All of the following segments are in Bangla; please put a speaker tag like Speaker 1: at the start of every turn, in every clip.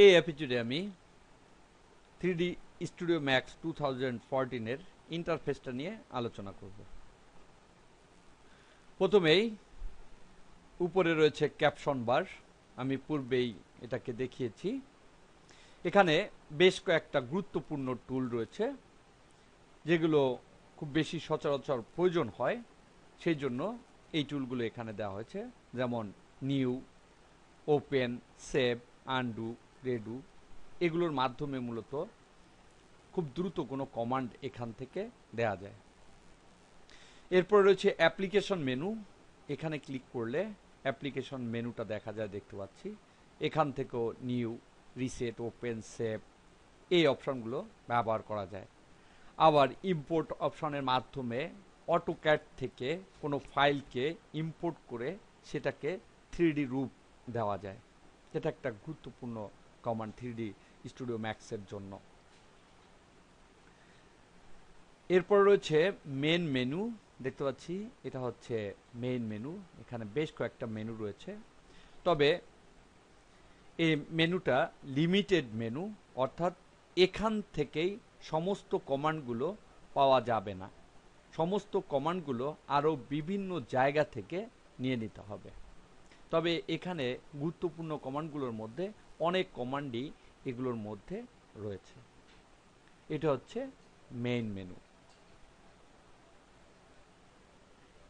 Speaker 1: এই এপিসোডে আমি 3D স্টুডিও ম্যাক্স 2014 এর ইন্টারফেসটা নিয়ে আলোচনা করব। প্রথমেই উপরে রয়েছে ক্যাপশন বার। আমি পূর্বেই এটাকে দেখিয়েছি। এখানে বেশ কয়েকটা গুরুত্বপূর্ণ টুল রয়েছে যেগুলো খুব বেশি সচরাচর প্রয়োজন হয়, সেই জন্য এই টুলগুলো এখানে দেওয়া হয়েছে, যেমন নিউ, ওপেন, সেভ, আনডু, রেডু। এগুলোর মাধ্যমে মূলত খুব দ্রুত কোনো কমান্ড এখান থেকে দেয়া যায়। এরপর রয়েছে অ্যাপ্লিকেশন মেনু। এখানে ক্লিক করলে অ্যাপ্লিকেশন মেনুটা দেখা যায়, দেখতে পাচ্ছি। এখান থেকেও নিউ, রিসেট, ওপেন, সেভ এই অপশনগুলো ব্যবহার করা যায়। আবার ইম্পোর্ট অপশনের মাধ্যমে অটোক্যাড থেকে কোনো ফাইলকে ইম্পোর্ট করে সেটাকে 3D রূপ দেওয়া যায়। এটা একটা গুরুত্বপূর্ণ কমান্ড 3D স্টুডিও ম্যাক্সের জন্য। এরপর রয়েছে মেন মেনু, দেখতে পাচ্ছি এটা হচ্ছে মেইন মেনু। এখানে বেশ কয়েকটা মেনু রয়েছে, তবে এই মেনুটা লিমিটেড মেনু, অর্থাৎ এখান থেকেই সমস্ত কমান্ডগুলো পাওয়া যাবে না। সমস্ত কমান্ডগুলো আরও বিভিন্ন জায়গা থেকে নিয়ে নিতে হবে। তবে এখানে গুরুত্বপূর্ণ কমান্ডগুলোর মধ্যে অনেক কমান্ডই এগুলোর মধ্যে রয়েছে। এটা হচ্ছে মেইন মেনু।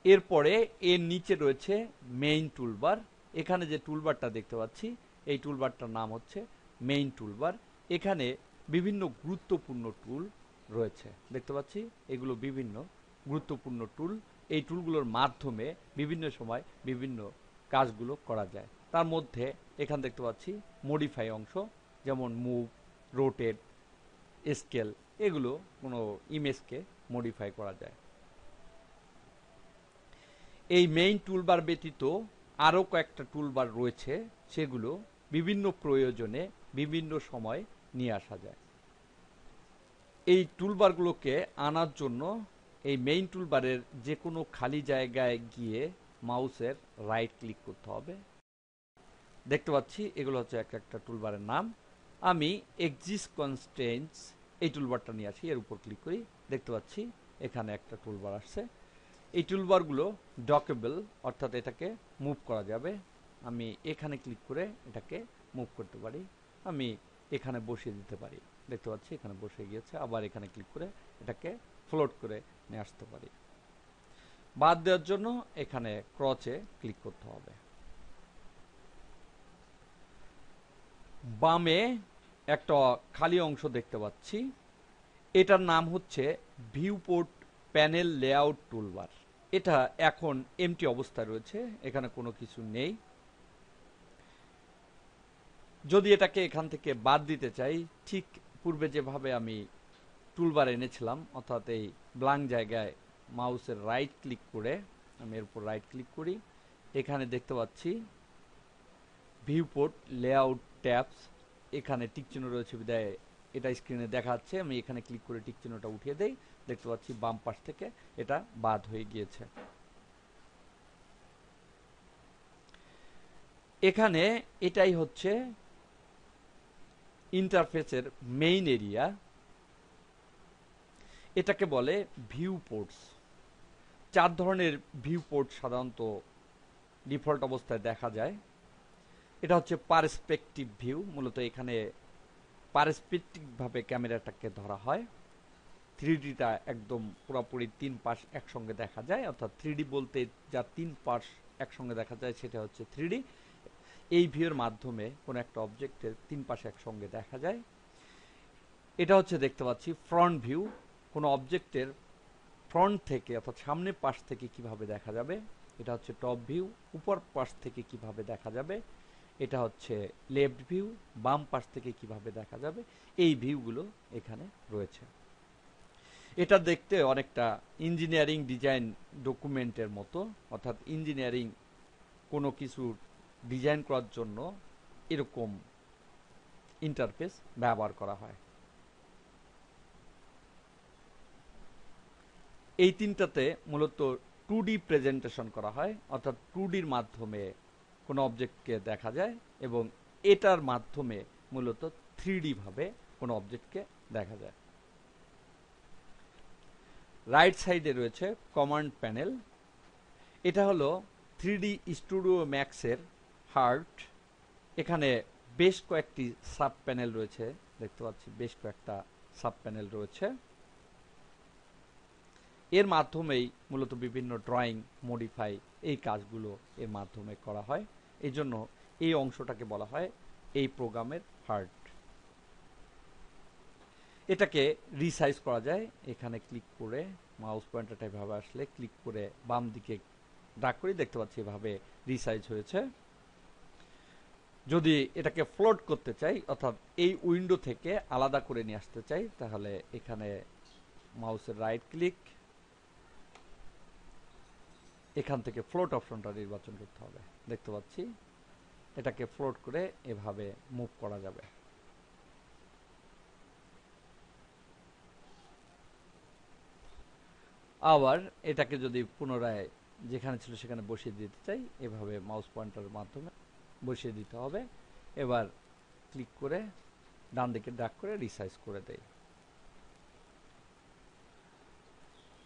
Speaker 1: এরপরে এর নিচে রয়েছে মেইন টুলবার। এখানে যে টুলবারটা দেখতে পাচ্ছি, এই টুলবারটার নাম হচ্ছে মেইন টুলবার। এখানে বিভিন্ন গুরুত্বপূর্ণ টুল রয়েছে, দেখতে পাচ্ছি এগুলো বিভিন্ন গুরুত্বপূর্ণ টুল। এই টুলগুলোর মাধ্যমে বিভিন্ন সময় বিভিন্ন কাজগুলো করা যায়। তার মধ্যে এখানে দেখতে পাচ্ছি মডিফাই অংশ, যেমন মুভ, রোটেট, স্কেল, এগুলো কোনো ইমেজকে মডিফাই করা যায়। এই মেইন টুলবার ব্যতীত আরও কয়েকটা টুলবার রয়েছে, সেগুলো বিভিন্ন প্রয়োজনে বিভিন্ন সময় নিয়ে আসা যায়। এই টুলবারগুলোকে আনার জন্য এই মেইন টুলবারের যে কোনো খালি জায়গায় গিয়ে মাউসের রাইট ক্লিক করতে হবে। দেখতে পাচ্ছি এগুলো হচ্ছে একটা একটা টুলবারের নাম। আমি এক্সিস্ট কনস্ট্রেন্টস এই টুলবারটা নিয়ে আসি, এর উপর ক্লিক করি, দেখতে পাচ্ছি এখানে একটা টুলবার আসছে। এই টুলবারগুলো ডকেবল, অর্থাৎ এটাকে মুভ করা যাবে। আমি এখানে ক্লিক করে এটাকে মুভ করতে পারি। আমি এখানে বসিয়ে দিতে পারি, দেখতে পাচ্ছি এখানে বসে গিয়েছে। আবার এখানে ক্লিক করে এটাকে ফ্লোট করে নিয়ে আসতে পারি। বাদ দেওয়ার জন্য এখানে ক্রচে ক্লিক করতে হবে। বামে একটা খালি অংশ দেখতে পাচ্ছি, এটার নাম হচ্ছে ভিউপোর্ট প্যানেল লেআউট টুলবার। এটা এখন এমটি অবস্থায় রয়েছে, এখানে কোনো কিছু নেই। যদি এটাকে এখান থেকে বাদ দিতে চাই, ঠিক পূর্বে যেভাবে আমি টুলবার এনেছিলাম, অর্থাৎ এই ব্ল্যাঙ্ক জায়গায় মাউসের রাইট ক্লিক করে আমি এর উপর রাইট ক্লিক করি, এখানে দেখতে পাচ্ছি ভিউপোর্ট লেআউট ট্যাবস, এখানে টিকচিহ্ন রয়েছে বিদায় এটা স্ক্রিনে দেখাচ্ছে। আমি এখানে ক্লিক করে টিকচিহ্নটা উঠিয়ে দেই, দেখতে পাচ্ছি বাম পাশ থেকে এটা বাদ হয়ে গিয়েছে। এখানে এটাই হচ্ছে ইন্টারফেসের মেইন এরিয়া। এটাকে বলে ভিউ পোর্টস। 4 ধরনের ভিউ পোর্ট সাধারণত ডিফল্ট অবস্থায় দেখা যায়। এটা হচ্ছে পার্সপেক্টিভ ভিউ, মূলত এখানে পার্সপেক্টিভভাবে ক্যামেরাটাকে ধরা হয়। 3Dটা একদম পুরোপুরি 3 পাশ একসঙ্গে দেখা যায়, অর্থাৎ 3D বলতে যা 3 পাশ একসঙ্গে দেখা যায় সেটা হচ্ছে 3D। এই ভিউর মাধ্যমে কোনো একটা অবজেক্টের 3 পাশ একসঙ্গে দেখা যায়। এটা হচ্ছে দেখতে পাচ্ছি ফ্রন্ট ভিউ, কোনো অবজেক্টের ফ্রন্ট থেকে অর্থাৎ সামনের পাশ থেকে কিভাবে দেখা যাবে। এটা হচ্ছে টপ ভিউ, উপর পাশ থেকে কিভাবে দেখা যাবে। এটা হচ্ছে লেফট ভিউ, বাম পাশ থেকে কিভাবে দেখা যাবে। এই ভিউগুলো এখানে রয়েছে। এটা দেখতে অনেকটা ইঞ্জিনিয়ারিং ডিজাইন ডকুমেন্টের মতো, অর্থাৎ ইঞ্জিনিয়ারিং কোনো কিছু ডিজাইন করার জন্য এরকম ইন্টারফেস ব্যবহার করা হয়। এই তিনটাতে মূলত 2D প্রেজেন্টেশন করা হয়, অর্থাৎ 2Dর মাধ্যমে কোনো অবজেক্টকে দেখা যায়, এবং এটার মাধ্যমে মূলত 3D ভাবে কোনো অবজেক্টকে দেখা যায়। রাইট সাইডে রয়েছে কমান্ড প্যানেল। এটা হলো 3D স্টুডিও ম্যাক্সের হার্ট। এখানে বেশ কয়েকটি সাব প্যানেল রয়েছে, দেখতে পাচ্ছি বেশ কয়েকটা সাব প্যানেল রয়েছে। এর মাধ্যমেই মূলত বিভিন্ন ড্রয়িং, মডিফাই এই কাজগুলো এর মাধ্যমে করা হয়। এই জন্য এই অংশটাকে বলা হয় এই প্রোগ্রামের হার্ট। এটাকে রিসাইজ করা যায়। এখানে ক্লিক করে মাউস পয়েন্টারটা এভাবে আসলে ক্লিক করে বাম দিকে ড্র্যাগ করে দেখতে পাচ্ছি এভাবে রিসাইজ হয়েছে। যদি এটাকে ফ্লোট করতে চাই, অর্থাৎ এই উইন্ডো থেকে আলাদা করে নিয়ে আসতে চাই, তাহলে এখানে মাউসের রাইট ক্লিক, এখান থেকে ফ্লোট অপশনটা নির্বাচন করতে হবে। দেখতে পাচ্ছি এটাকে ফ্লোট করে এভাবে মুভ করা যাবে। আবার এটাকে যদি পুনরায় যেখানে ছিল সেখানে বসিয়ে দিতে চাই, এভাবে মাউস পয়েন্টারের মাধ্যমে বসিয়ে দিতে হবে। এবার ক্লিক করে ডান দিকে ড্র্যাগ করে রিসাইজ করে দেই।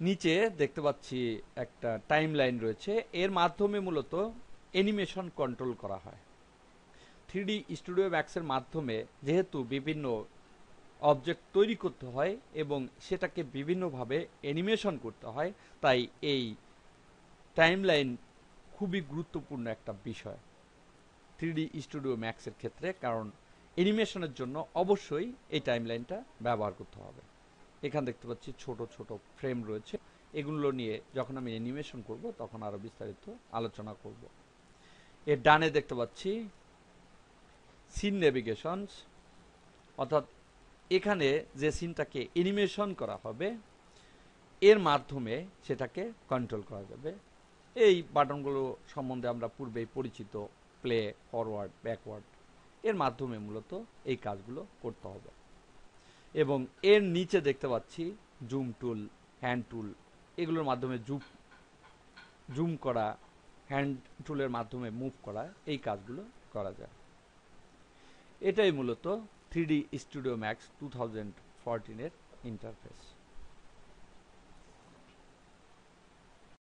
Speaker 1: নিচে দেখতে পাচ্ছি একটা টাইম লাইন রয়েছে, এর মাধ্যমে মূলত অ্যানিমেশন কন্ট্রোল করা হয়। 3D স্টুডিও ম্যাক্সের মাধ্যমে যেহেতু বিভিন্ন অবজেক্ট তৈরি করতে হয় এবং সেটাকে বিভিন্নভাবে অ্যানিমেশন করতে হয়, তাই এই টাইমলাইন খুবই গুরুত্বপূর্ণ একটা বিষয় 3D স্টুডিও ম্যাক্সের ক্ষেত্রে, কারণ অ্যানিমেশনের জন্য অবশ্যই এই টাইমলাইনটা ব্যবহার করতে হবে। এখানে দেখতে পাচ্ছি ছোট ছোট ফ্রেম রয়েছে, এগুলো নিয়ে যখন আমি অ্যানিমেশন করব তখন আরো বিস্তারিত আলোচনা করব। এর ডানে দেখতে পাচ্ছি সিন নেভিগেশনস, অর্থাৎ এখানে যে সিনটাকে অ্যানিমেশন করা হবে এর মাধ্যমে সেটাকে কন্ট্রোল করা যাবে। এই বাটনগুলো সম্বন্ধে আমরা পূর্বেই পরিচিত, প্লে, ফরওয়ার্ড, ব্যাকওয়ার্ড, এর মাধ্যমে মূলত এই কাজগুলো করতে হবে। এবং এর নিচে দেখতে পাচ্ছি জুম টুল, হ্যান্ড টুল, এগুলোর মাধ্যমে জুম করা, হ্যান্ড টুলের মাধ্যমে মুভ করা, এই কাজগুলো করা যায়। এটাই মূলত 3D স্টুডিও ম্যাক্স 2014 এর ইন্টারফেস।